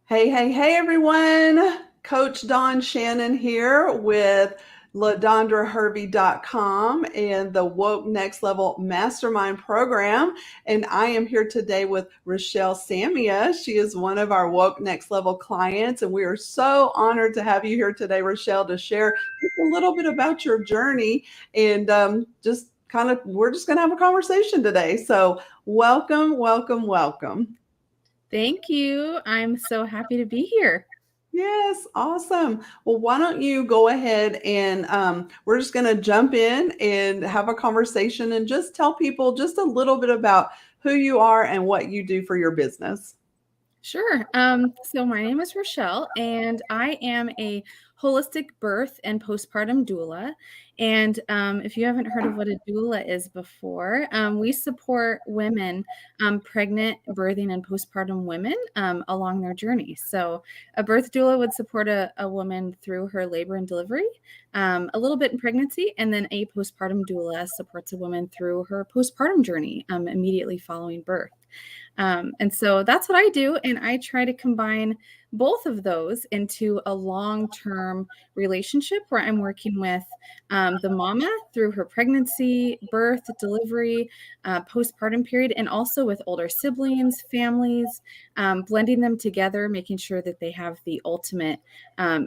Hey, everyone. Coach Dawn Shannon here with LaDondraHervey.com and the WOKE Next Level Mastermind program. And I am here today with Rachelle Samia. She is one of our WOKE Next Level clients. And we are so honored to have you here today, Rachelle, to share just a little bit about your journey. And we're just going to have a conversation today. So welcome. Thank you. I'm so happy to be here. Yes, awesome. Well, why don't you go ahead and we're just going to jump in and have a conversation and just tell people just a little bit about who you are and what you do for your business. Sure. So my name is Rachelle, and I am a holistic birth and postpartum doula. And if you haven't heard of what a doula is before, we support women, pregnant, birthing, and postpartum women along their journey. So a birth doula would support a woman through her labor and delivery, a little bit in pregnancy, and then a postpartum doula supports a woman through her postpartum journey immediately following birth. And so that's what I do. And I try to combine both of those into a long-term relationship where I'm working with the mama through her pregnancy, birth, delivery, postpartum period, and also with older siblings, families, blending them together, making sure that they have the ultimate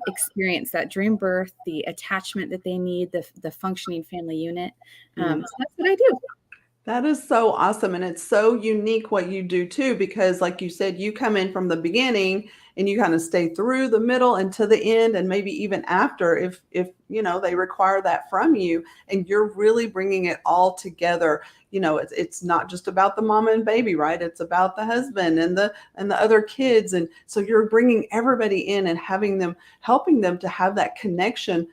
experience, that dream birth, the attachment that they need, the functioning family unit. So that's what I do. That is so awesome. And it's so unique what you do too, because like you said, you come in from the beginning and you kind of stay through the middle and to the end and maybe even after if they require that from you and you're really bringing it all together. It's not just about the mama and baby, right? It's about the husband and the other kids. And so you're bringing everybody in and helping them to have that connection,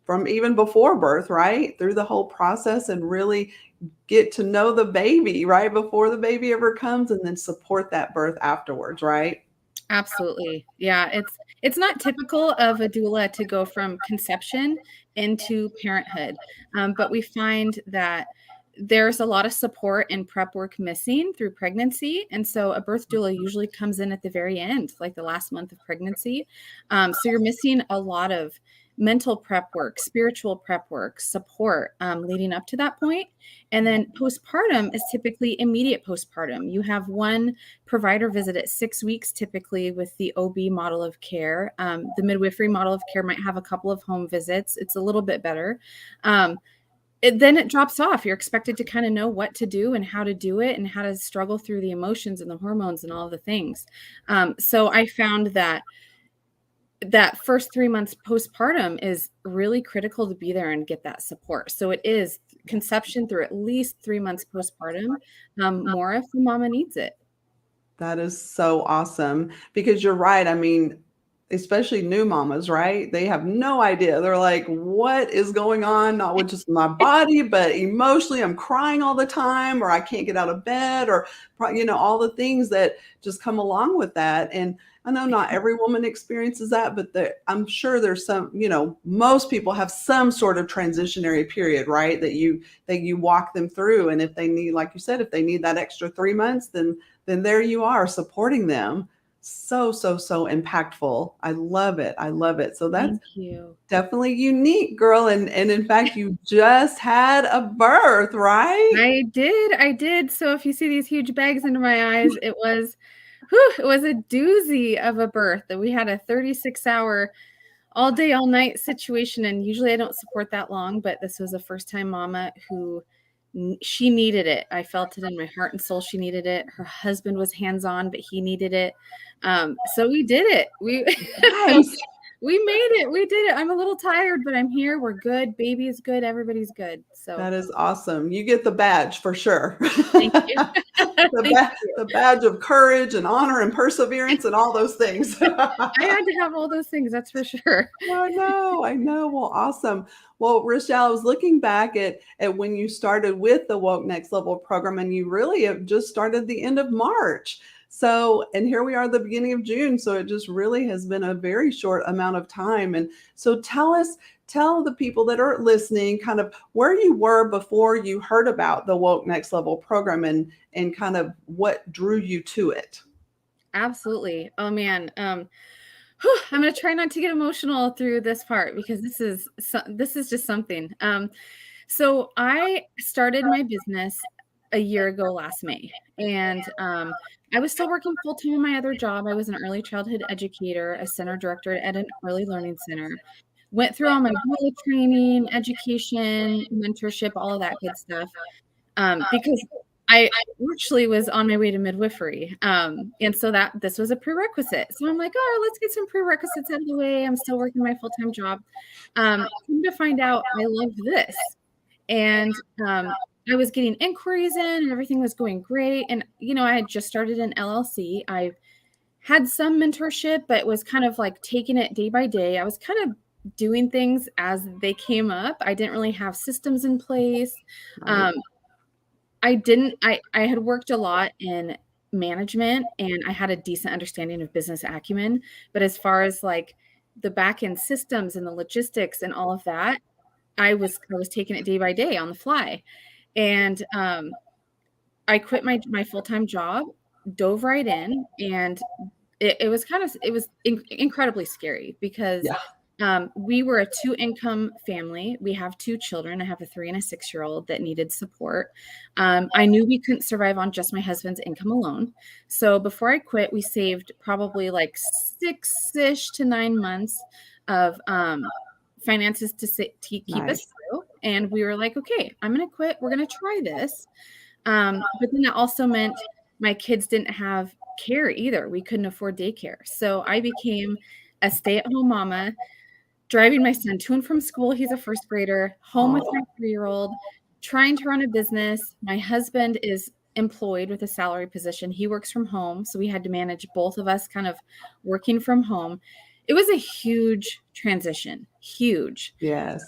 from even before birth, right? Through the whole process and really get to know the baby right before the baby ever comes and then support that birth afterwards, right? Absolutely. Yeah, it's not typical of a doula to go from conception into parenthood. But we find that there's a lot of support and prep work missing through pregnancy. And so a birth doula usually comes in at the very end, like the last month of pregnancy. So you're missing a lot of mental prep work, spiritual prep work, support leading up to that point. And then postpartum is typically immediate postpartum. You have one provider visit at 6 weeks, typically with the OB model of care. The midwifery model of care might have a couple of home visits. It's a little bit better. Then it drops off. You're expected to kind of know what to do and how to do it and how to struggle through the emotions and the hormones and all the things. So I found that first 3 months postpartum is really critical to be there and get that support. So it is conception through at least 3 months postpartum, more if the mama needs it. That is so awesome because you're right. I mean, especially new mamas, right? They have no idea. They're like, what is going on? Not with just my body, but emotionally, I'm crying all the time, or I can't get out of bed, or, all the things that just come along with that. And I know not every woman experiences that, but I'm sure there's some, most people have some sort of transitionary period, right? That you walk them through. And if they need, like you said, if they need that extra 3 months, then there you are supporting them. So impactful. I love it. So that's Thank you. definitely unique, girl. And in fact, you just had a birth, right? I did. So if you see these huge bags under my eyes, it was a doozy of a birth. That we had a 36-hour all day, all night situation. And usually I don't support that long, but this was a first time mama who she needed it. I felt it in my heart and soul. She needed it. Her husband was hands on, but he needed it. So we did it. We Nice. we made it. We did it. I'm a little tired, but I'm here. We're good. Baby is good. Everybody's good. So That is awesome. You get the badge for sure. thank you. Thank you. The badge of courage and honor and perseverance and all those things. I had to have all those things. That's for sure. I know. Well, awesome. Well, Rochelle, I was looking back at when you started with the WOKE Next Level program, and you really have just started the end of March. So, and here we are at the beginning of June. So it just really has been a very short amount of time. And so tell the people that are listening kind of where you were before you heard about the WOKE Next Level program and kind of what drew you to it. Absolutely. Oh man. I'm going to try not to get emotional through this part because this is just something. So I started my business a year ago last May, and I was still working full time in my other job. I was an early childhood educator, a center director at an early learning center. Went through all my doula training, education, mentorship, all of that good stuff. Because I actually was on my way to midwifery. And so that this was a prerequisite. So I'm like, oh, let's get some prerequisites out of the way. I'm still working my full-time job. Come to find out I love this. And I was getting inquiries in and everything was going great. And, I had just started an LLC. I had some mentorship, but it was kind of like taking it day by day. I was kind of doing things as they came up. I didn't really have systems in place. Right. I had worked a lot in management and I had a decent understanding of business acumen, but as far as like the back end systems and the logistics and all of that, I was taking it day by day on the fly. And I quit my full-time job, dove right in, and it was incredibly scary because Yeah. we were a 2-income family. We have 2 children. I have a 3 and a 6-year-old that needed support. I knew we couldn't survive on just my husband's income alone. So before I quit, we saved probably like 6-ish to 9 months of finances to keep us Nice. through. And we were like, okay, I'm going to quit. We're going to try this. But then that also meant my kids didn't have care either. We couldn't afford daycare. So I became a stay-at-home mama, driving my son to and from school. He's a first grader, home with Oh, my 3-year-old, trying to run a business. My husband is employed with a salary position. He works from home. So we had to manage both of us kind of working from home. It was a huge transition, huge. yes.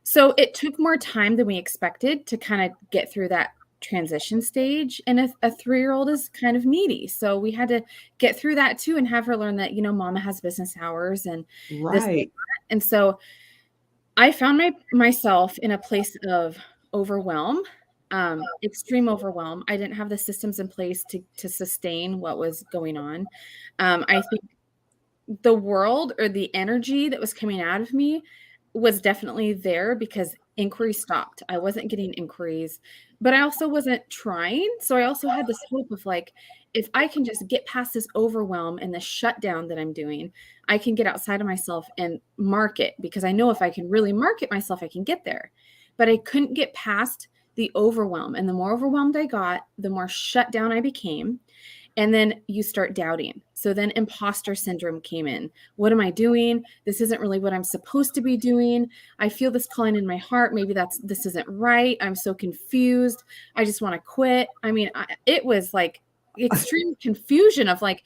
So it took more time than we expected to kind of get through that transition stage. And a 3-year-old is kind of needy. So we had to get through that too and have her learn that, mama has business hours and this and that. Right. And so I found myself in a place of overwhelm, extreme overwhelm. I didn't have the systems in place to sustain what was going on. I think the world or the energy that was coming out of me was definitely there because inquiries stopped. I wasn't getting inquiries, but I also wasn't trying. So I also had this hope of like, if I can just get past this overwhelm and the shutdown that I'm doing, I can get outside of myself and market because I know if I can really market myself, I can get there. But I couldn't get past the overwhelm. And the more overwhelmed I got, the more shut down I became. And then you start doubting. So then imposter syndrome came in. What am I doing? This isn't really what I'm supposed to be doing. I feel this calling in my heart. Maybe this isn't right. I'm so confused. I just want to quit. I mean, it was like extreme confusion of like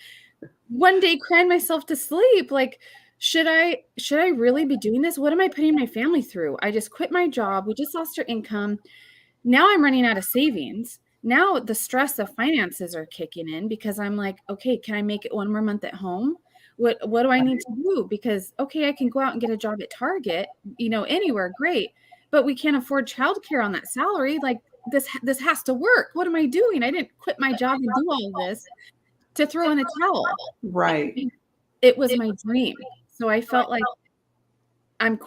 one day crying myself to sleep. Like, should I really be doing this? What am I putting my family through? I just quit my job. We just lost our income. Now I'm running out of savings. Now the stress of finances are kicking in because I'm like, okay, can I make it one more month at home? What do I need to do? Because okay, I can go out and get a job at Target, anywhere, great. But we can't afford childcare on that salary. Like this has to work. What am I doing? I didn't quit my job and do all this to throw in the towel. Right. It was my dream. So I felt like I'm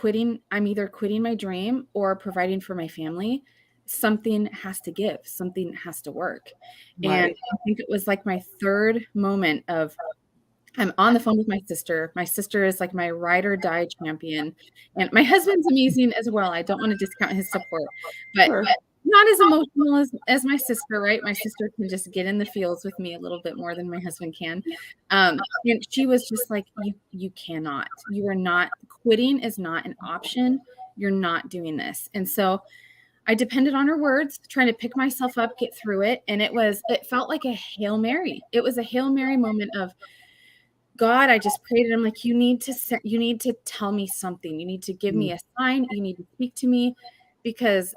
either quitting my dream or providing for my family. Something has to give, something has to work. And Right. I think it was like my third moment of I'm on the phone with my sister. My sister is like my ride or die champion. And my husband's amazing as well. I don't want to discount his support, but Sure. not as emotional as my sister, right? My sister can just get in the fields with me a little bit more than my husband can. And she was just like, you cannot, you are not, quitting is not an option. You're not doing this. And so I depended on her words, trying to pick myself up, get through it. And it felt like a Hail Mary. It was a Hail Mary moment of, God, I just prayed and I'm like, you need to tell me something. You need to give Mm. me a sign. You need to speak to me because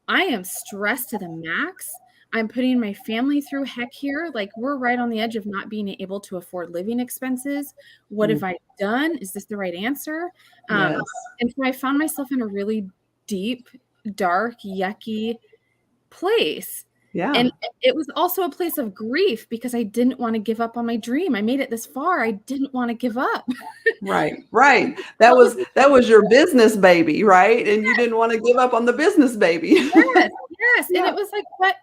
I am stressed to the max. I'm putting my family through heck here. Like we're right on the edge of not being able to afford living expenses. What Mm. have I done? Is this the right answer? Um, Yes. and so I found myself in a really deep, dark, yucky place. Yeah. And it was also a place of grief because I didn't want to give up on my dream. I made it this far. I didn't want to give up. Right. Right. What was That was your business baby, right? And you didn't want to give up on the business baby. Yes, yes. And Yeah. it was like, what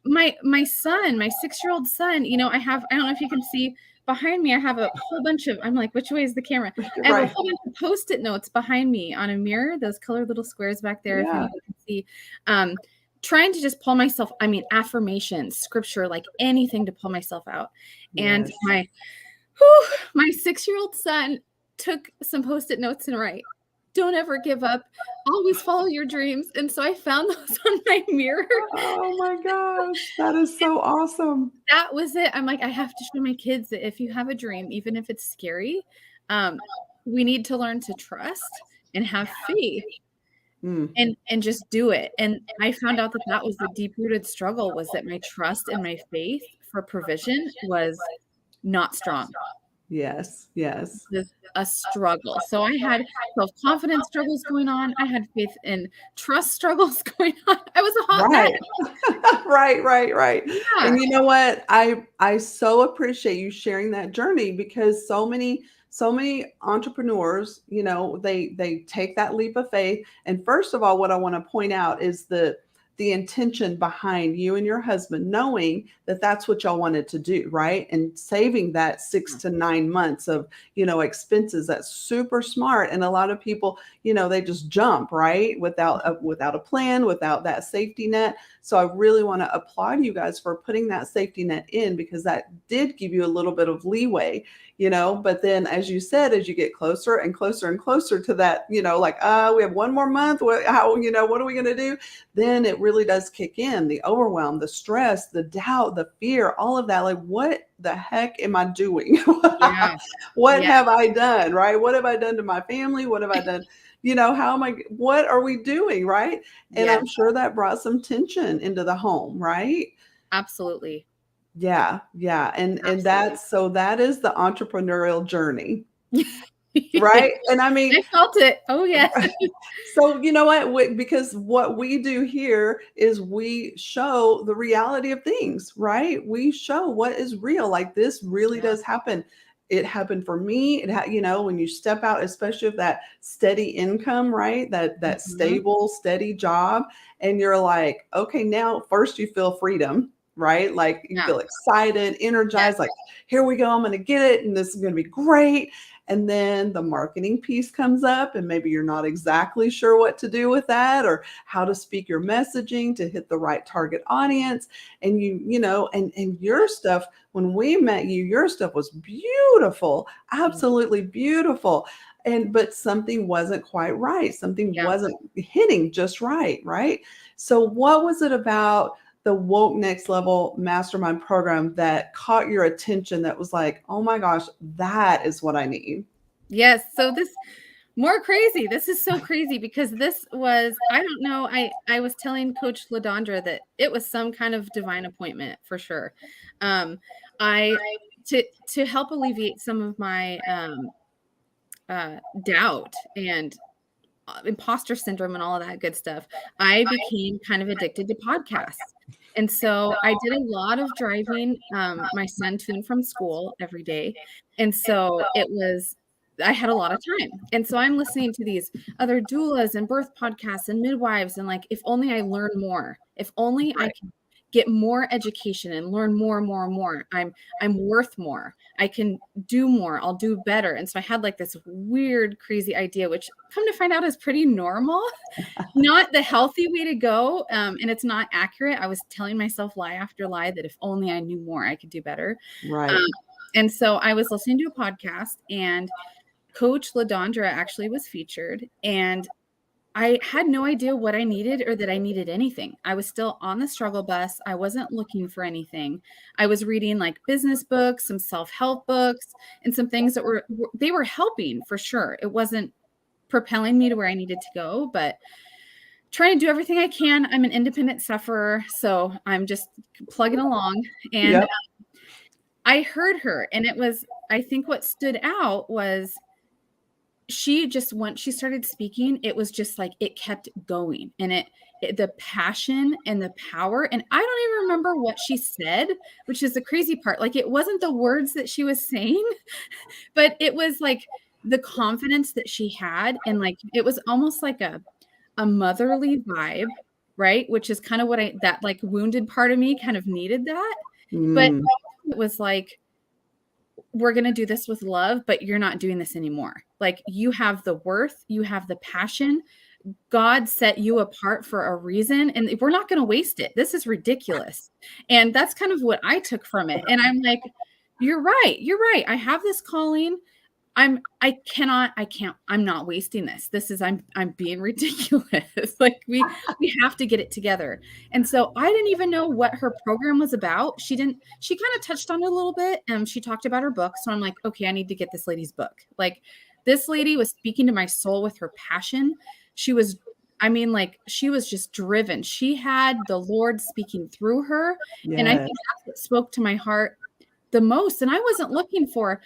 my son, my 6-year-old son, I don't know if you can see behind me, I have a whole bunch of, I'm like, which way is the camera? I have a Right. whole bunch of Post-it notes behind me on a mirror, those colored little squares back there, if Yeah. anybody can see. Um, Trying to just pull myself, affirmations, scripture, like anything to pull myself out. And Yes. my 6-year-old son took some Post-it notes and write, "Don't ever give up. Always follow your dreams." And so I found those on my mirror. Oh my gosh. That is so awesome. That was it. I'm like, I have to show my kids that if you have a dream, even if it's scary, um, we need to learn to trust and have faith Mm. and just do it. And I found out that that was the deep-rooted struggle, was that my trust and my faith for provision was not strong. Yes. Yes. Was a struggle. So I had self-confidence struggles going on. I had faith and trust struggles going on. I was a hot mess. Right. Right, right, right. Yeah. And you know what? I so appreciate you sharing that journey because so many entrepreneurs, they take that leap of faith. And first of all, what I want to point out is the intention behind you and your husband knowing that that's what y'all wanted to do, right? And saving that 6 to 9 months of, expenses. That's super smart. And a lot of people, they just jump, right? Without a plan, without that safety net. So I really want to applaud you guys for putting that safety net in because that did give you a little bit of leeway, but then as you said, as you get closer and closer and closer to that, like, we have one more month. What are we going to do? Then it really does kick in the overwhelm, the stress, the doubt, the fear, all of that. Like, what the heck am I doing? Yeah. What Yeah. have I done? Right? What have I done to my family? What have I done? What are we doing? Right. And Yes, I'm sure that brought some tension into the home, right? absolutely. Yeah, yeah. And Absolutely. that is the entrepreneurial journey, right? And I mean, I felt it. Oh, yes. so you know what? Because what we do here is we show the reality of things, right? We show what is real. Like this really Yeah. does happen. It happened for me. When you step out, especially with that steady income, right? That Mhm. stable, steady job, and you're like, okay, now first you feel freedom, right? Like you Yeah. feel excited, Yes. energized, like here we go, I'm going to get it, and this is going to be great. And then the marketing piece comes up, and maybe you're not exactly sure what to do with that or how to speak your messaging to hit the right target audience. And and your stuff, when we met you, your stuff was beautiful, Thank you. absolutely beautiful. But something wasn't quite right. Something Yeah. wasn't hitting just right, right? So what was it about the WOKE Next Level Mastermind program that caught your attention that was like, oh my gosh, that is what I need? Yes. So this more crazy. This is so crazy because this was, I don't know. I was telling Coach LaDondra that it was some kind of divine appointment for sure. Um, I to help alleviate some of my doubt and imposter syndrome and all of that good stuff, I became kind of addicted to podcasts. And so I did a lot of driving my son to and from school every day. And so I had a lot of time. And so I'm listening to these other doulas and birth podcasts and midwives. And like, if only I learn more, if only I Right. can get more education and learn more and more and more, I'm worth more. I can do more. I'll do better. And so I had like this weird, crazy idea, which come to find out is pretty normal, not the healthy way to go. And it's not accurate. I was telling myself lie after lie that if only I knew more, I could do better. Um, Right. and so I was listening to a podcast, and Coach LaDondra actually was featured. And I had no idea what I needed or that I needed anything. I was still on the struggle bus. I wasn't looking for anything. I was reading like business books, some self-help books, and some things that they were helping for sure. It wasn't propelling me to where I needed to go, but trying to do everything I can. I'm an independent sufferer, so I'm just plugging along. And Yep. I heard her, and I think what stood out was she just, once she started speaking, it was just like it kept going, and the passion and the power, and I don't even remember what she said, which is the crazy part. Like, it wasn't the words that she was saying, but it was like the confidence that she had, and like it was almost like a motherly vibe, right? Which is kind of what that like wounded part of me kind of needed that. But Mm. it was like, we're going to do this with love, but you're not doing this anymore. Like, you have the worth, you have the passion. God set you apart for a reason, and we're not going to waste it. This is ridiculous. And that's kind of what I took from it. And I'm like, you're right. You're right. I have this calling. I'm not wasting this. I'm being ridiculous. Like, we have to get it together. And so I didn't even know what her program was about. She kind of touched on it a little bit, and she talked about her book. So I'm like, okay, I need to get this lady's book. Like, this lady was speaking to my soul with her passion. She was just driven. She had the Lord speaking through her. And I Yes. think that's what spoke to my heart the most. And I wasn't looking for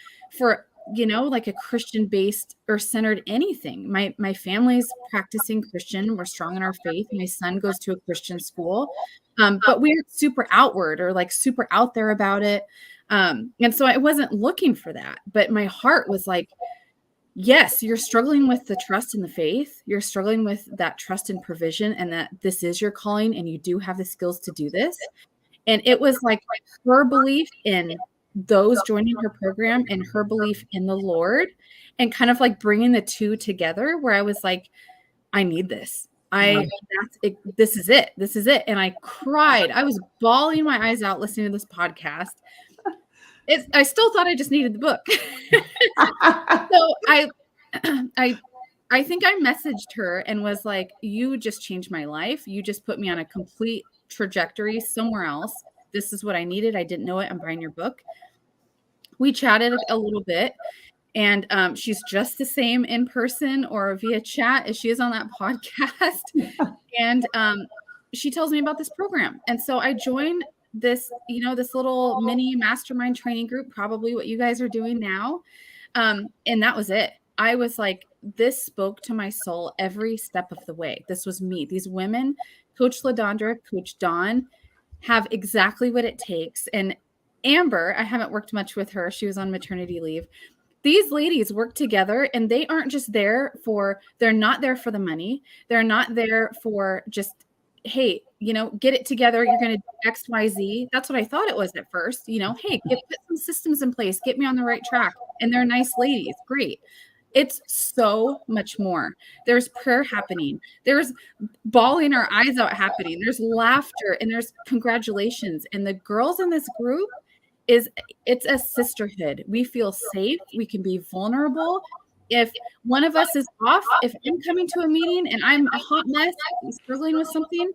like a Christian based or centered anything. My family's practicing Christian. We're strong in our faith. My son goes to a Christian school. But we aren't super outward or like super out there about it. And so I wasn't looking for that, but my heart was like, yes, you're struggling with the trust in the faith. You're struggling with that trust and provision, and that this is your calling, and you do have the skills to do this. And it was like her belief in those joining her program and her belief in the Lord, and kind of like bringing the two together, where I was like, I need this. This is it. This is it. And I cried. I was bawling my eyes out listening to this podcast. I still thought I just needed the book. So I think I messaged her and was like, you just changed my life. You just put me on a complete trajectory somewhere else. This is what I needed. I didn't know it. I'm buying your book. We chatted a little bit, and she's just the same in person or via chat as she is on that podcast. And she tells me about this program. And so I joined this little mini mastermind training group, probably what you guys are doing now. And that was it. I was like, this spoke to my soul every step of the way. This was me. These women, Coach LaDondra, Coach Dawn, have exactly what it takes. And Amber, I haven't worked much with her. She was on maternity leave. These ladies work together, and they aren't just they're not there for the money. They're not there for just, hey, get it together. You're going to do X, Y, Z. That's what I thought it was at first. Hey, put some systems in place, get me on the right track. And they're nice ladies. Great. It's so much more. There's prayer happening. There's bawling our eyes out happening. There's laughter, and there's congratulations. And the girls in this group, it's a sisterhood. We feel safe. We can be vulnerable. If one of us is off, if I'm coming to a meeting and I'm a hot mess, struggling with something,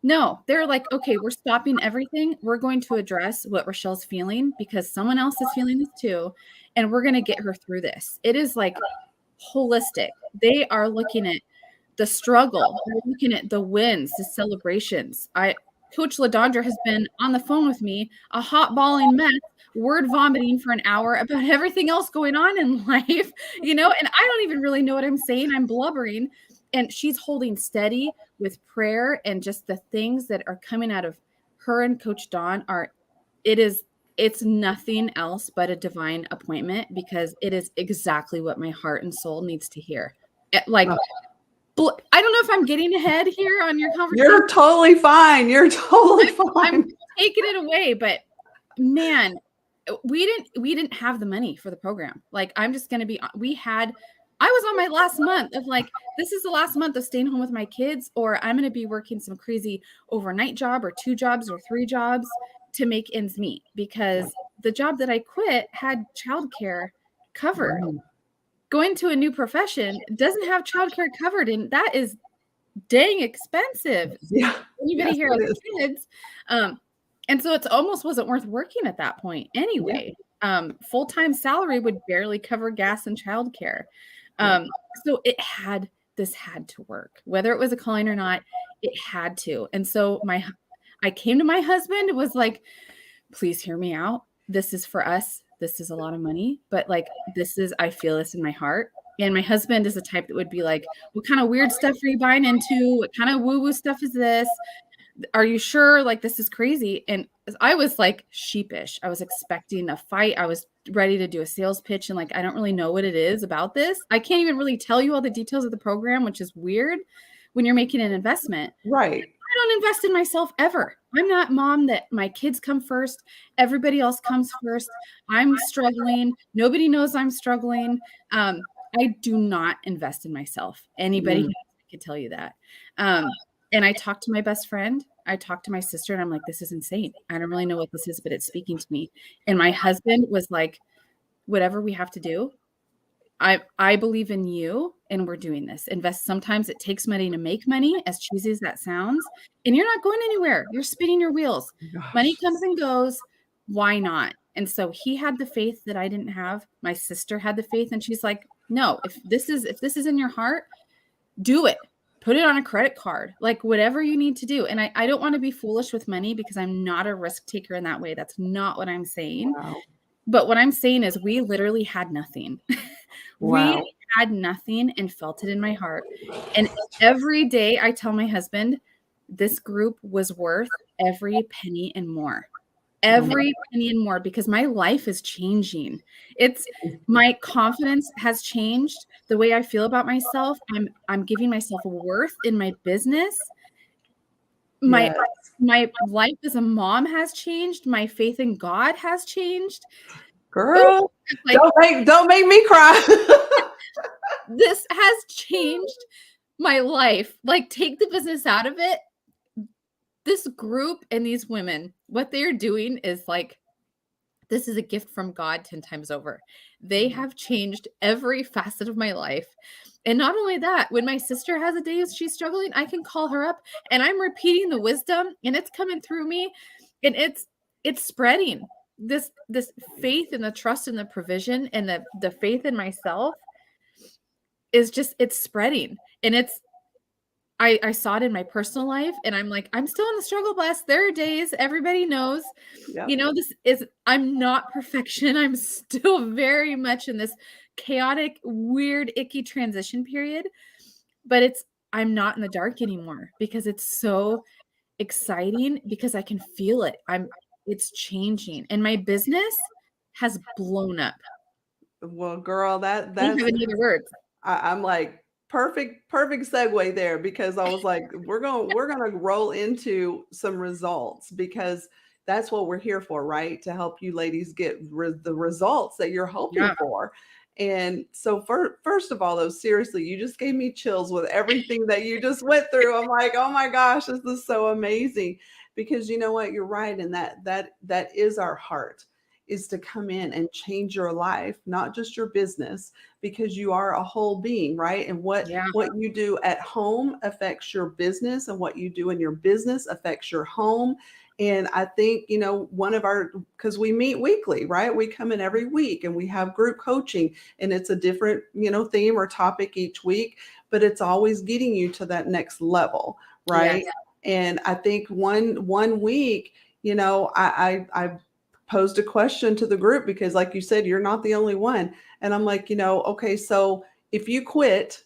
no, they're like, okay, we're stopping everything. We're going to address what Rachelle's feeling, because someone else is feeling this too. And we're going to get her through this. It is like holistic. They are looking at the struggle. They're looking at the wins, the celebrations. Coach LaDondra has been on the phone with me, a hot balling mess, word vomiting for an hour about everything else going on in life, and I don't even really know what I'm saying. I'm blubbering. And she's holding steady with prayer, and just the things that are coming out of her and Coach Dawn it's nothing else but a divine appointment, because it is exactly what my heart and soul needs to hear. Like, I don't know if I'm getting ahead here on your conversation. You're totally fine. You're totally fine. I'm taking it away, but man, we didn't have the money for the program. Like, I'm just going to be, I was on my last month of like, this is the last month of staying home with my kids, or I'm going to be working some crazy overnight job or 2 jobs or 3 jobs to make ends meet, because the job that I quit had childcare covered. Going to a new profession doesn't have childcare covered, and that is dang expensive. Yeah. Anybody here has kids? And so it almost wasn't worth working at that point anyway. Full-time salary would barely cover gas and childcare. So this had to work, whether it was a calling or not, it had to. And so I came to my husband and was like, please hear me out. This is for us. This is a lot of money, but like, I feel this in my heart. And my husband is the type that would be like, what kind of weird stuff are you buying into? What kind of woo-woo stuff is this? Are you sure? Like, this is crazy. And I was like sheepish. I was expecting a fight. I was ready to do a sales pitch. And like, I don't really know what it is about this. I can't even really tell you all the details of the program, which is weird when you're making an investment. Right. I don't invest in myself ever. I'm not mom that my kids come first. Everybody else comes first. I'm struggling. Nobody knows I'm struggling. I do not invest in myself. Anybody who knows me can tell you that. And I talked to my best friend. I talked to my sister and I'm like, this is insane. I don't really know what this is, but it's speaking to me. And my husband was like, whatever we have to do, I believe in you and we're doing this. Invest. Sometimes it takes money to make money, as cheesy as that sounds, and you're not going anywhere. You're spinning your wheels. Gosh. Money comes and goes. Why not? And so he had the faith that I didn't have. My sister had the faith and she's like, no, if this is in your heart, do it. Put it on a credit card, like whatever you need to do. And I don't want to be foolish with money because I'm not a risk taker in that way. That's not what I'm saying. Wow. But what I'm saying is we literally had nothing. Wow. We had nothing and felt it in my heart. And every day I tell my husband, this group was worth every penny and more. Every penny and more, because my life is changing. My confidence has changed. The way I feel about myself, I'm giving myself a worth in my business. Yes. My life as a mom has changed. My faith in God has changed. Girl, Like, don't make me cry. this has changed my life. Like, take the business out of it. This group and these women, what they're doing is like, this is a gift from God 10 times over. They have changed every facet of my life. And not only that, when my sister has a day she's struggling, I can call her up and I'm repeating the wisdom and it's coming through me and it's spreading. This faith and the trust and the provision and the faith in myself is just, it's spreading. And I saw it in my personal life and I'm like, I'm still in the struggle bus. There are days, everybody knows, Yep. you know, I'm not perfection. I'm still very much in this chaotic, weird, icky transition period, but I'm not in the dark anymore because it's so exciting because I can feel it. It's changing and my business has blown up. Well, girl, I don't have any other words. I'm like perfect segue there because I was like, we're gonna roll into some results because that's what we're here for, right? To help you ladies get the results that you're hoping for. And so first of all, though, seriously, you just gave me chills with everything that you just went through. I'm like, oh my gosh, this is so amazing. Because you know what, you're right. And that is our heart, is to come in and change your life, not just your business, because you are a whole being, right? And what you do at home affects your business, and what you do in your business affects your home. And I think, you know, because we meet weekly, right? We come in every week and we have group coaching and it's a different, you know, theme or topic each week, but it's always getting you to that next level, right? Yes. And I think one week, you know, I posed a question to the group because like you said, you're not the only one. And I'm like, you know, okay, so if you quit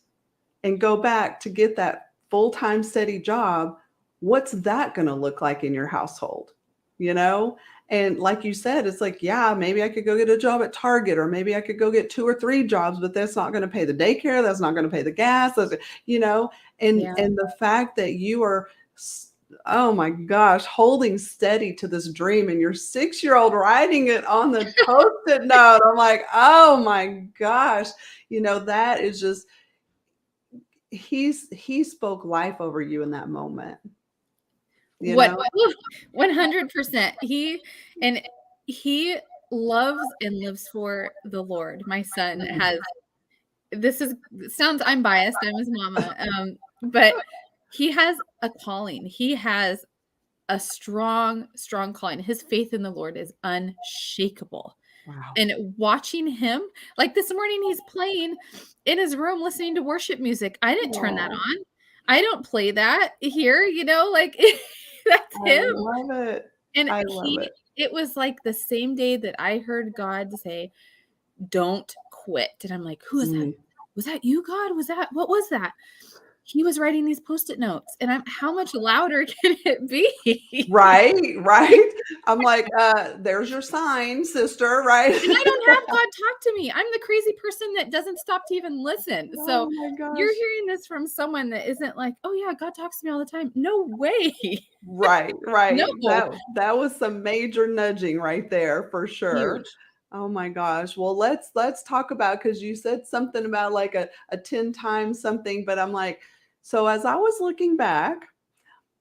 and go back to get that full-time steady job, what's that going to look like in your household? You know? And like you said, it's like, yeah, maybe I could go get a job at Target, or maybe I could go get 2 or 3 jobs, but that's not going to pay the daycare. That's not going to pay the gas, you know? And the fact that you are, oh my gosh, holding steady to this dream and your 6-year-old writing it on the Post-it note. I'm like, oh my gosh, you know, that is just, he spoke life over you in that moment. You know? 100%. He loves and lives for the Lord. My son I'm biased. I'm his mama. But he has a calling. He has a strong, strong calling. His faith in the Lord is unshakable. Wow. And watching him, like this morning, he's playing in his room, listening to worship music. I didn't turn that on. I don't play that here, you know, like that's him. I love it. And I love it. It was like the same day that I heard God say, don't quit. And I'm like, who is that? was that you, God? What was that? He was writing these Post-it notes, and how much louder can it be? Right, right. I'm like, there's your sign, sister, right? And I don't have God talk to me. I'm the crazy person that doesn't stop to even listen. So Oh my you're gosh. hearing this from someone that isn't like, oh yeah, God talks to me all the time. No way. Right, right. No. That was some major nudging right there for sure. Huge. Oh my gosh. Well, let's talk about, because you said something about like a 10 times something, but I'm like, so as I was looking back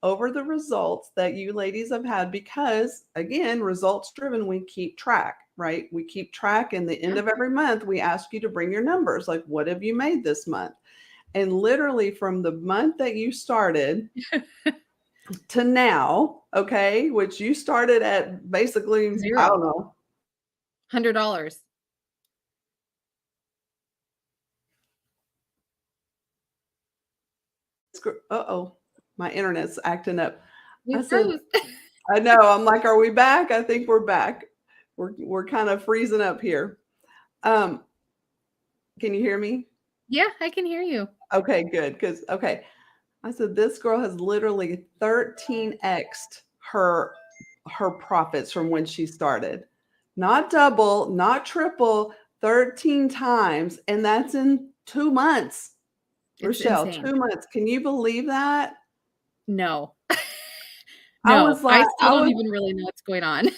over the results that you ladies have had, because again, results driven, we keep track, right? We keep track, and the end Yeah. of every month, we ask you to bring your numbers. Like, what have you made this month? And literally from the month that you started to now, okay, which you started at basically, I don't Zero. know. $100. Uh-oh, my internet's acting up. We I said, froze. I know. I'm like, are we back? I think we're back. We're kind of freezing up here. Um, can you hear me? Yeah, I can hear you. Okay, good. Because okay, I said this girl has literally 13x'd her profits from when she started. Not double, not triple, 13 times, and that's in 2 months. It's Rachelle, insane. 2 months. Can you believe that? No. I No, was I like, still don't even really know what's going on.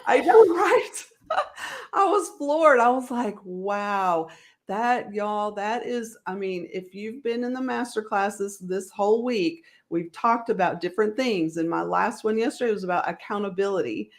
I know, right? I was floored. I was like, wow, that y'all, that is, I mean, if you've been in the master classes this whole week, we've talked about different things. And my last one yesterday was about accountability.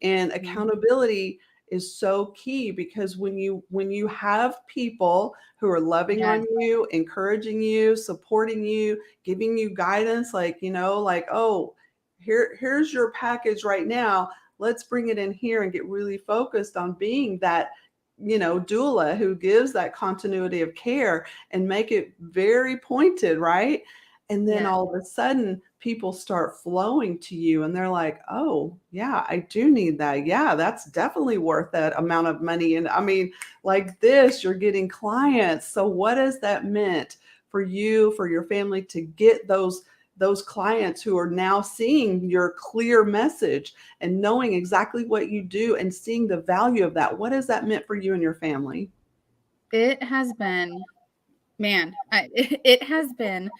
And Mhm. accountability is so key, because when you have people who are loving Yes. on you, encouraging you, supporting you, giving you guidance, like, like, oh, here's your package right now, let's bring it in here and get really focused on being that, doula who gives that continuity of care and make it very pointed, right? And then Yes. all of a sudden people start flowing to you and they're like, oh yeah, I do need that. Yeah, that's definitely worth that amount of money. And I mean, like this, you're getting clients. So what has that meant for you, for your family, to get those clients who are now seeing your clear message and knowing exactly what you do and seeing the value of that? What has that meant for you and your family? It has been, man, it has been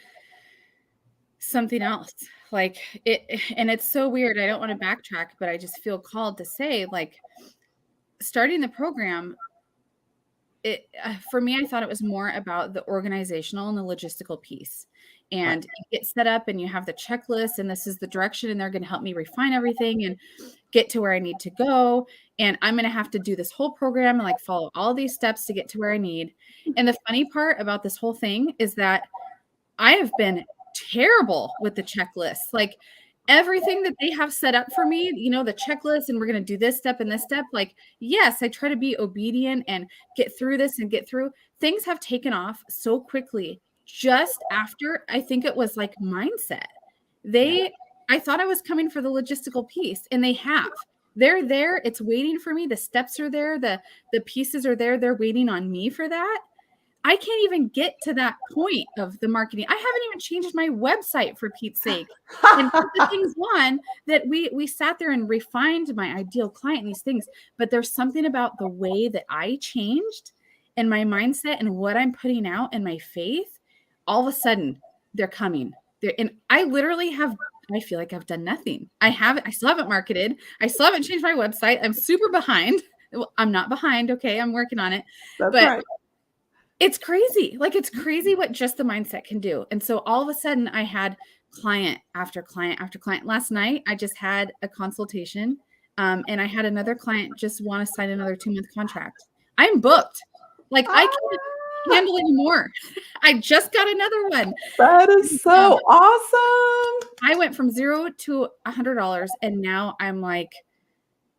something else. Like and it's so weird. I don't want to backtrack, but I just feel called to say, like, starting the program, it for me, I thought it was more about the organizational and the logistical piece. Right. And you get set up and you have the checklist, and this is the direction, and they're going to help me refine everything and get to where I need to go. And I'm going to have to do this whole program and like follow all these steps to get to where I need. And the funny part about this whole thing is that I have been terrible with the checklist. Like, everything that they have set up for me, the checklist, and we're going to do this step and this step. Like, yes, I try to be obedient and get through this and get through. Things have taken off so quickly just after, I think it was like mindset. Yeah. I thought I was coming for the logistical piece, and they have. They're there. It's waiting for me. The steps are there. The pieces are there. They're waiting on me for that. I can't even get to that point of the marketing. I haven't even changed my website, for Pete's sake. And put the things on that we sat there and refined my ideal client and these things. But there's something about the way that I changed and my mindset and what I'm putting out and my faith. All of a sudden, they're coming. And I literally have. I feel like I've done nothing. I still haven't marketed. I still haven't changed my website. I'm super behind. Well, I'm not behind. Okay, I'm working on it. That's But right. it's crazy. Like, it's crazy what just the mindset can do. And so all of a sudden I had client after client after client. Last night, I just had a consultation, and I had another client just want to sign another 2-month contract. I'm booked. Like, I can't Ah, handle anymore. I just got another one. that is so awesome. I went from 0 to $100, and now I'm like,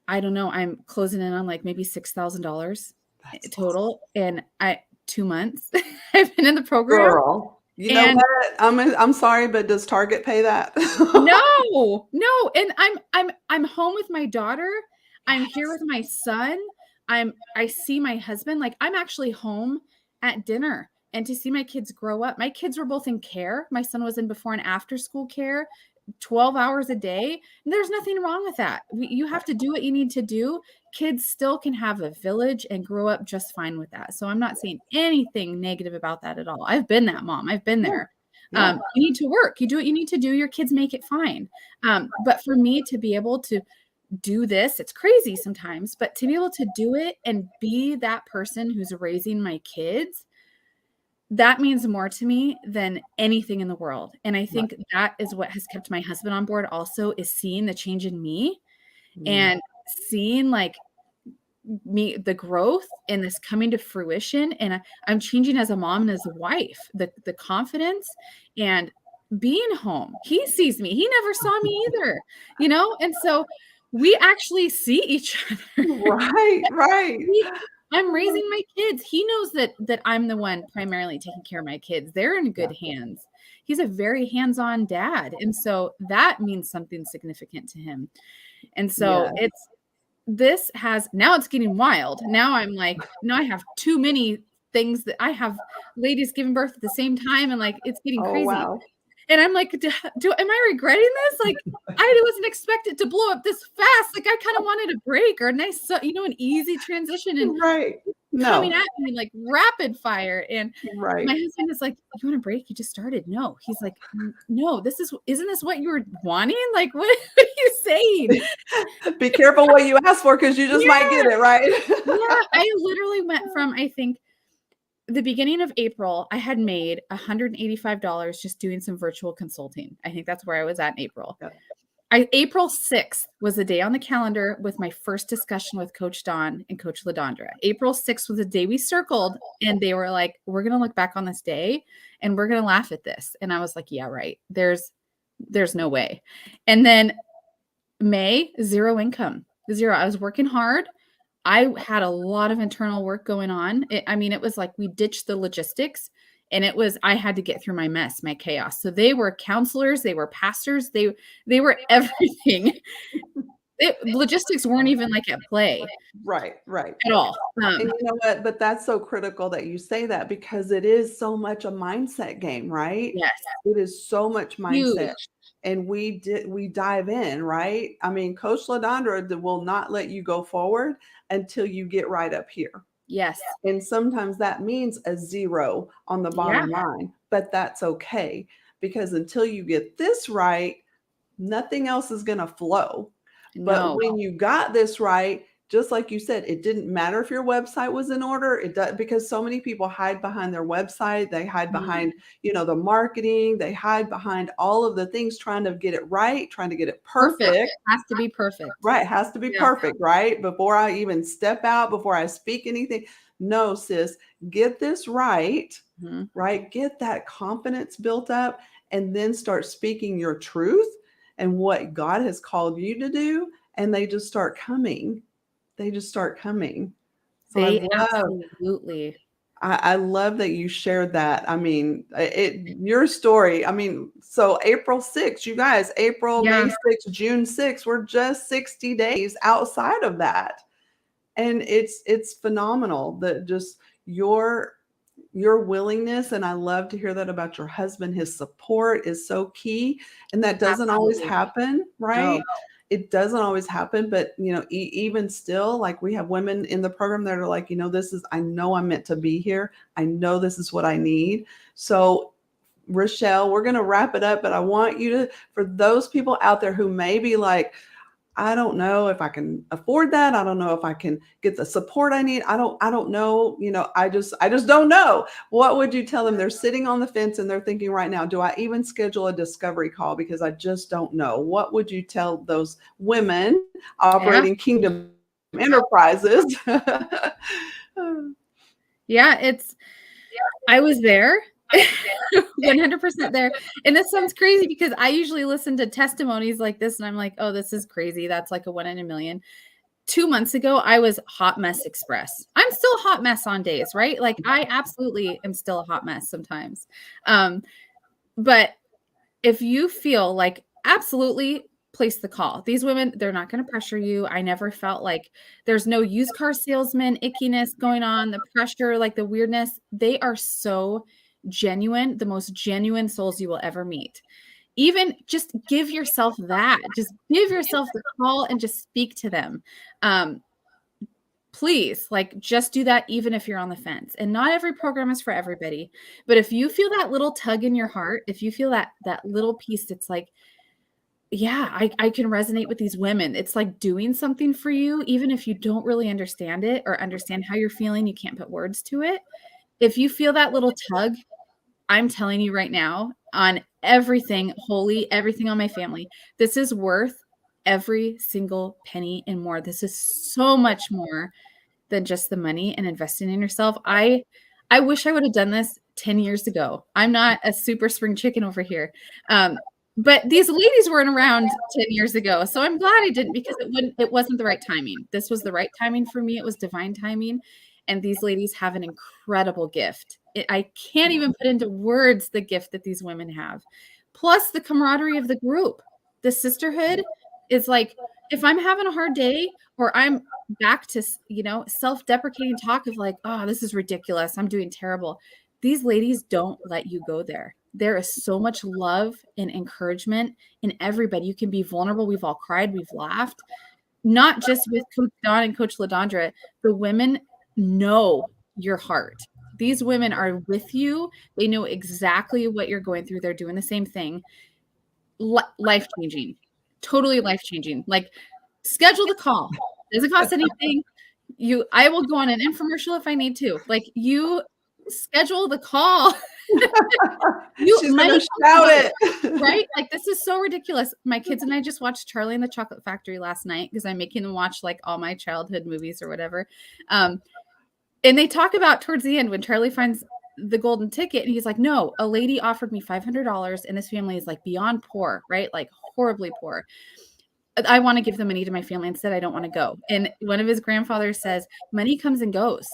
I don't know, I'm closing in on like maybe $6,000 That's awesome. total. And 2 months I've been in the program. Girl, you know And what? I'm sorry, but does Target pay that? no, no, and I'm home with my daughter. I'm here Yes. with my son. I see my husband. Like, I'm actually home at dinner, and to see my kids grow up. My kids were both in care. My son was in before and after school care, 12 hours a day. There's nothing wrong with that. You have to do what you need to do. Kids still can have a village and grow up just fine with that. So I'm not saying anything negative about that at all. I've been that mom. I've been there. You need to work. You do what you need to do. Your kids make it fine. But for me to be able to do this, it's crazy sometimes, but to be able to do it and be that person who's raising my kids, that means more to me than anything in the world. And I think that is what has kept my husband on board also, is seeing the change in me and seeing like me, the growth and this coming to fruition. And I'm changing as a mom and as a wife, the confidence and being home. He sees me. He never saw me either, you know? And so we actually see each other. Right. I'm raising my kids. He knows that I'm the one primarily taking care of my kids. They're in good hands. He's a very hands-on dad. And so that means something significant to him. And so now it's getting wild. Now I'm like, I have too many things that I have ladies giving birth at the same time. And like, it's getting crazy. Wow. And I'm like, am I regretting this? Like, I wasn't expected to blow up this fast. Like, I kind of wanted a break or a nice, an easy transition. And coming at me like rapid fire. And my husband is like, you want a break? You just started. No. He's like, no, isn't this what you were wanting? Like, what are you saying? Be careful what you ask for, because you just might get it, right? I literally went from, I think, the beginning of April, I had made $185 just doing some virtual consulting. I think that's where I was at in April. April 6th was the day on the calendar with my first discussion with Coach Dawn and Coach LaDondra. April 6th was the day we circled, and they were like, we're going to look back on this day and we're going to laugh at this. And I was like, yeah, right. There's no way. And then May, zero income, zero. I was working hard. I had a lot of internal work going on. It was like we ditched the logistics, and I had to get through my mess, my chaos. So they were counselors, they were pastors, they were everything. Logistics weren't even like at play. Right. At all. And you know what? But that's so critical that you say that, because it is so much a mindset game, right? Yes. It is so much mindset. Huge. And we dive in, right? I mean, Coach LaDondra will not let you go forward until you get right up here. Yes. And sometimes that means a zero on the bottom line, but that's okay, because until you get this right, nothing else is going to flow. No. But when you got this right, just like you said, it didn't matter if your website was in order. It does, because so many people hide behind their website. They hide behind, the marketing. They hide behind all of the things, trying to get it right, trying to get it perfect. It has to be perfect. Right. It has to be perfect, right? Before I even step out, before I speak anything. No, sis, get this right, right? Get that confidence built up, and then start speaking your truth and what God has called you to do. And they just start coming. So Absolutely. I love that you shared that. I mean, your story. I mean, so April 6th, you guys, May 6th, June 6th, we're just 60 days outside of that. And it's phenomenal that just your willingness. And I love to hear that about your husband. His support is so key. And that doesn't always happen, right? No. It doesn't always happen, but even still, like, we have women in the program that are like, I know I'm meant to be here. I know this is what I need. So Rachelle, we're going to wrap it up, but I want you to, for those people out there who may be like, I don't know if I can afford that. I don't know if I can get the support I need. I don't know. I just don't know. What would you tell them? They're sitting on the fence and they're thinking right now, do I even schedule a discovery call? Because I just don't know. What would you tell those women operating Kingdom Enterprises? I was there. 100% there. And this sounds crazy, because I usually listen to testimonies like this and I'm like, oh, this is crazy. That's like a 1 in a million. 2 months ago, I was hot mess express. I'm still a hot mess on days, right? Like, I absolutely am still a hot mess sometimes. But if you feel like, absolutely, place the call. These women, they're not going to pressure you. I never felt like there's no used car salesman ickiness going on, the pressure, like the weirdness. They are so genuine, the most genuine souls you will ever meet. Even just give yourself that. Just give yourself the call and just speak to them. Please, like, just do that even if you're on the fence. And not every program is for everybody. But if you feel that little tug in your heart, if you feel that little piece that's like, yeah, I can resonate with these women. It's like doing something for you, even if you don't really understand it or understand how you're feeling, you can't put words to it. If you feel that little tug, I'm telling you right now, on everything, holy, everything on my family, this is worth every single penny and more. This is so much more than just the money and investing in yourself. I wish I would have done this 10 years ago. I'm not a super spring chicken over here. But these ladies weren't around 10 years ago. So I'm glad I didn't, because it wasn't the right timing. This was the right timing for me. It was divine timing. And these ladies have an incredible gift. I can't even put into words the gift that these women have. Plus the camaraderie of the group. The sisterhood is like, if I'm having a hard day or I'm back to, self-deprecating talk of like, oh, this is ridiculous, I'm doing terrible. These ladies don't let you go there. There is so much love and encouragement in everybody. You can be vulnerable. We've all cried. We've laughed. Not just with Coach Dawn and Coach LaDondra. The women know your heart. These women are with you. They know exactly what you're going through. They're doing the same thing. Life-changing. Totally life-changing. Like, schedule the call. Doesn't cost anything. I will go on an infomercial if I need to. Like, you schedule the call. She's gonna shout it. Right? Like, this is so ridiculous. My kids and I just watched Charlie and the Chocolate Factory last night because I'm making them watch like all my childhood movies or whatever. And they talk about towards the end when Charlie finds the golden ticket and he's like, no, a lady offered me $500 and this family is like beyond poor, right? Like horribly poor. I want to give the money to my family instead. I don't want to go. And one of his grandfathers says, money comes and goes.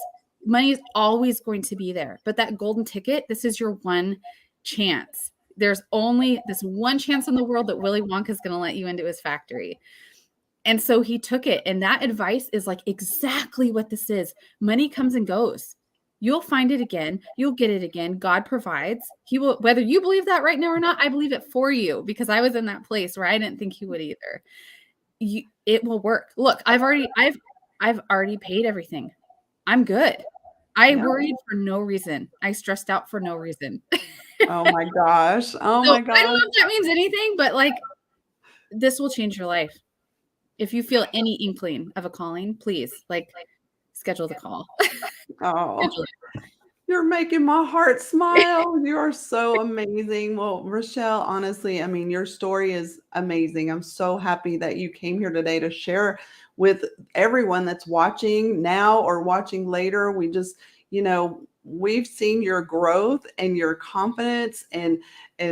Money is always going to be there. But that golden ticket, this is your one chance. There's only this one chance in the world that Willy Wonka is going to let you into his factory. And so he took it. And that advice is like exactly what this is. Money comes and goes. You'll find it again. You'll get it again. God provides. He will, whether you believe that right now or not, I believe it for you because I was in that place where I didn't think he would either. It will work. Look, I've already paid everything. I'm good. I worried for no reason. I stressed out for no reason. Oh my gosh. Oh my gosh. I don't know if that means anything, but like, this will change your life. If you feel any inkling of a calling, please schedule the call. Oh, you're making my heart smile. You are so amazing. Well, Rachelle, honestly, I mean, your story is amazing. I'm so happy that you came here today to share with everyone that's watching now or watching later. We just, we've seen your growth and your confidence and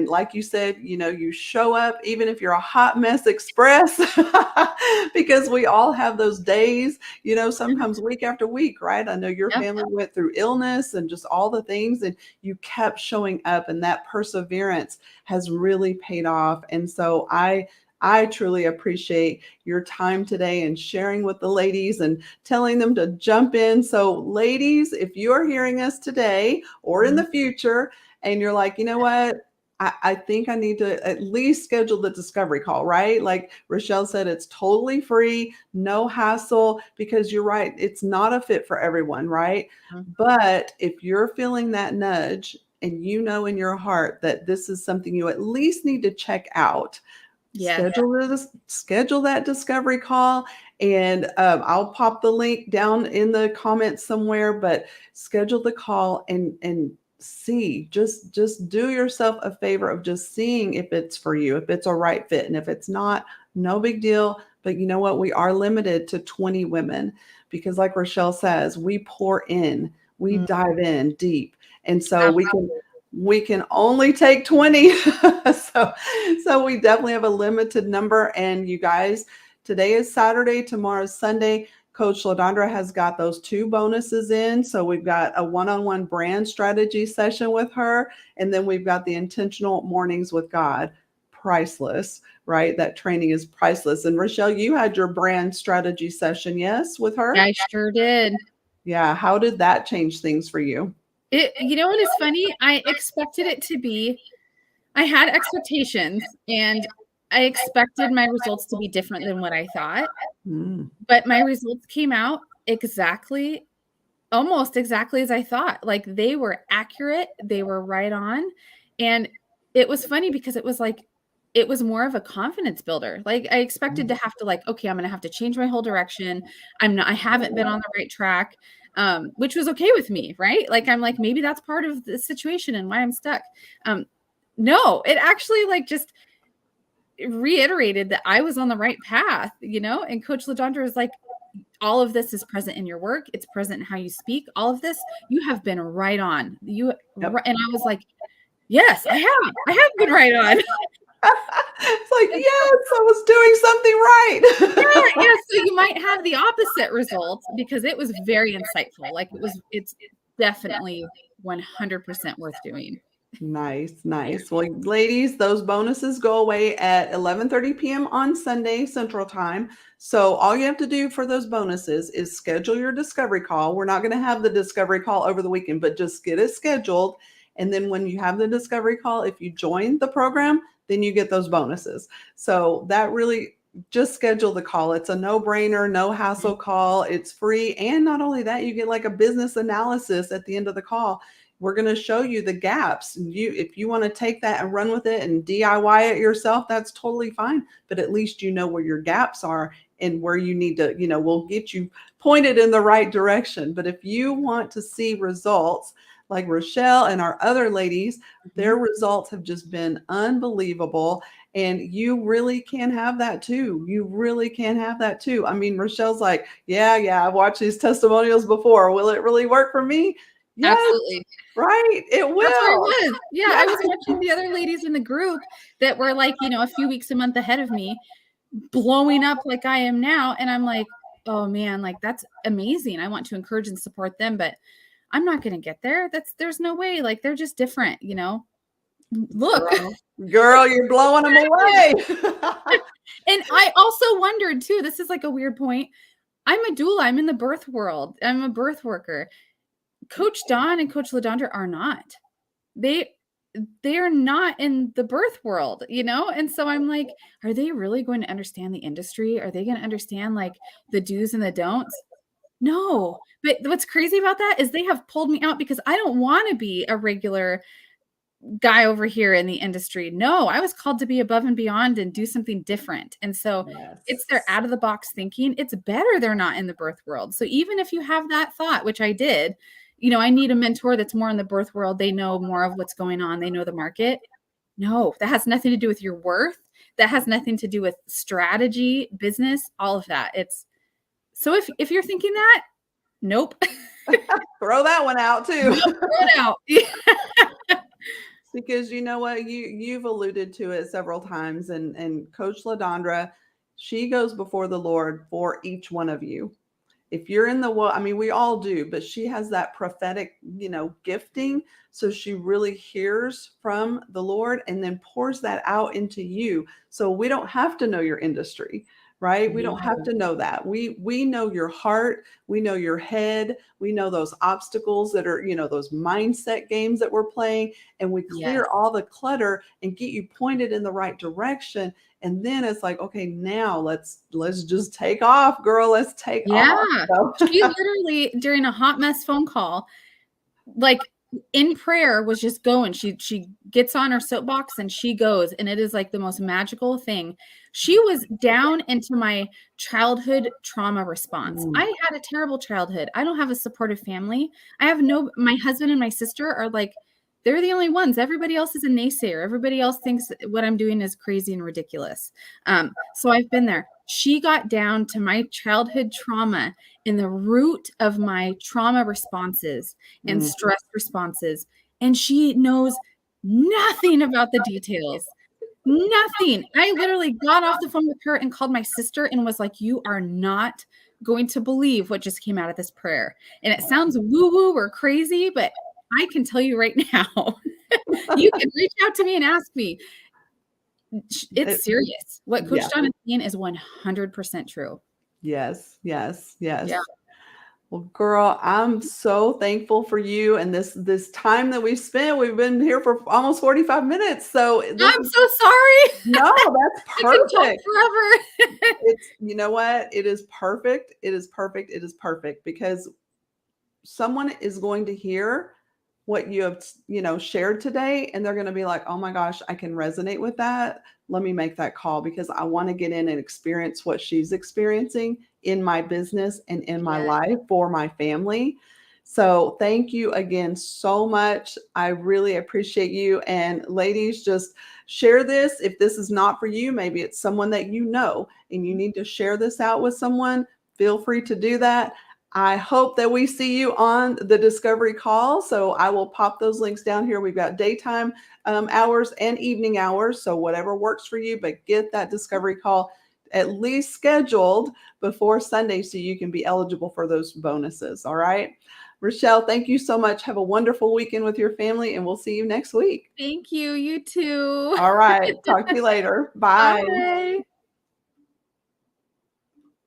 like you said, you show up even if you're a hot mess express because we all have those days, sometimes week after week, right? I know your family went through illness and just all the things and you kept showing up and that perseverance has really paid off. And so I truly appreciate your time today and sharing with the ladies and telling them to jump in. So ladies, if you're hearing us today or in the future, and you're like, you know what, I think I need to at least schedule the discovery call, right? Like Rachelle said, it's totally free, no hassle, because you're right. It's not a fit for everyone, right? Mm-hmm. But if you're feeling that nudge and you know in your heart that this is something you at least need to check out, schedule that discovery call, and I'll pop the link down in the comments somewhere, but schedule the call and see, just do yourself a favor of just seeing if it's for you, if it's a right fit. And if it's not, no big deal. But you know what? We are limited to 20 women because like Rachelle says, we pour in, we dive in deep. And so we can only take 20. So we definitely have a limited number. And you guys, today is Saturday, tomorrow's Sunday. Coach LaDondra has got those 2 bonuses in. So we've got a one-on-one brand strategy session with her. And then we've got the intentional mornings with God priceless, right? That training is priceless. And Rachelle, you had your brand strategy session, yes, with her? I sure did. Yeah. How did that change things for you? You know what is funny? I expected it to be, I had expectations and I expected my results to be different than what I thought, Mm. but my results came out exactly, almost exactly as I thought. Like they were accurate, they were right on. And it was funny because it was like, it was more of a confidence builder. Like I expected to have to like, okay, I'm going to have to change my whole direction. I haven't been on the right track, which was okay with me. Right. Like, I'm like, maybe that's part of the situation and why I'm stuck. No, it actually like just reiterated that I was on the right path, and Coach LaDondra was like, all of this is present in your work. It's present in how you speak. All of this, you have been right on. Yep. And I was like, yes, I have been right on. It's like, yes, I was doing something right. Yeah. So you might have the opposite result because it was very insightful. Like it's definitely 100% worth doing. Nice, nice. Well, ladies, those bonuses go away at 11:30 p.m. on Sunday Central Time. So all you have to do for those bonuses is schedule your discovery call. We're not going to have the discovery call over the weekend, but just get it scheduled. And then when you have the discovery call, if you join the program, then you get those bonuses. So that really, just schedule the call. It's a no-brainer, no hassle call. It's free. And not only that, you get like a business analysis at the end of the call. We're going to show you the gaps. If you want to take that and run with it and DIY it yourself, that's totally fine. But at least you know where your gaps are and where you need to, we'll get you pointed in the right direction. But if you want to see results like Rachelle and our other ladies, their results have just been unbelievable. And you really can have that too. You really can have that too. I mean, Rochelle's like, yeah, I've watched these testimonials before. Will it really work for me? Yes. Absolutely. Right. It will. That's where I was. Yeah. I was watching the other ladies in the group that were like, a few weeks, a month ahead of me, blowing up like I am now. And I'm like, oh man, like that's amazing. I want to encourage and support them, but I'm not going to get there. There's no way. Like they're just different, Look. Girl, you're blowing them away. And I also wondered too, this is like a weird point. I'm a doula. I'm in the birth world. I'm a birth worker. Coach Dawn and Coach LaDondra are not. They are not in the birth world, And so I'm like, are they really going to understand the industry? Are they going to understand like the do's and the don'ts? No. But what's crazy about that is they have pulled me out because I don't want to be a regular guy over here in the industry. No, I was called to be above and beyond and do something different. And so it's their out of the box thinking. It's better they're not in the birth world. So even if you have that thought, which I did, I need a mentor that's more in the birth world. They know more of what's going on. They know the market. No, that has nothing to do with your worth. That has nothing to do with strategy, business, all of that. So if you're thinking that, nope. Throw that one out too. Nope, throw it out. Because you know what, you've alluded to it several times, and Coach LaDondra, she goes before the Lord for each one of you. If you're in the world, I mean, we all do, but she has that prophetic, gifting. So she really hears from the Lord and then pours that out into you. So we don't have to know your industry, right? We don't have to know that. We know your heart. We know your head. We know those obstacles that are, those mindset games that we're playing, and we clear all the clutter and get you pointed in the right direction. And then it's like, okay, now let's just take off, girl. Let's take off. She literally, during a hot mess phone call, like in prayer, was just going. She gets on her soapbox and she goes, and it is like the most magical thing. She was down into my childhood trauma response. I had a terrible childhood. I don't have a supportive family. My husband and my sister are like, they're the only ones. Everybody else is a naysayer. Everybody else thinks what I'm doing is crazy and ridiculous. So I've been there. She got down to my childhood trauma in the root of my trauma responses and stress responses. And she knows nothing about the details. Nothing. I literally got off the phone with her and called my sister and was like, you are not going to believe what just came out of this prayer. And it sounds woo-woo or crazy, but I can tell you right now, you can reach out to me and ask me, It's serious. What Coach Yeah. John is saying is 100% true. Yes, yes, Yeah. yes. Well, girl, I'm so thankful for you and this time that we spent. We've been here for almost 45 minutes. So this I'm is so sorry. no, that's I can talk perfect. forever. It's you know what? It is perfect. It is perfect. It is perfect because someone is going to hear what you have, shared today, and they're going to be like, "Oh my gosh, I can resonate with that. Let me make that call because I want to get in and experience what she's experiencing in my business and in my Yes. life for my family." So, thank you again so much. I really appreciate you. And ladies, just share this. If this is not for you, maybe it's someone that you know and you need to share this out with someone, feel free to do that. I hope that we see you on the discovery call. So I will pop those links down here. We've got daytime hours and evening hours. So whatever works for you, but get that discovery call at least scheduled before Sunday so you can be eligible for those bonuses. All right. Rachelle, thank you so much. Have a wonderful weekend with your family, and we'll see you next week. Thank you. You too. All right. Talk to you later. Bye. Bye.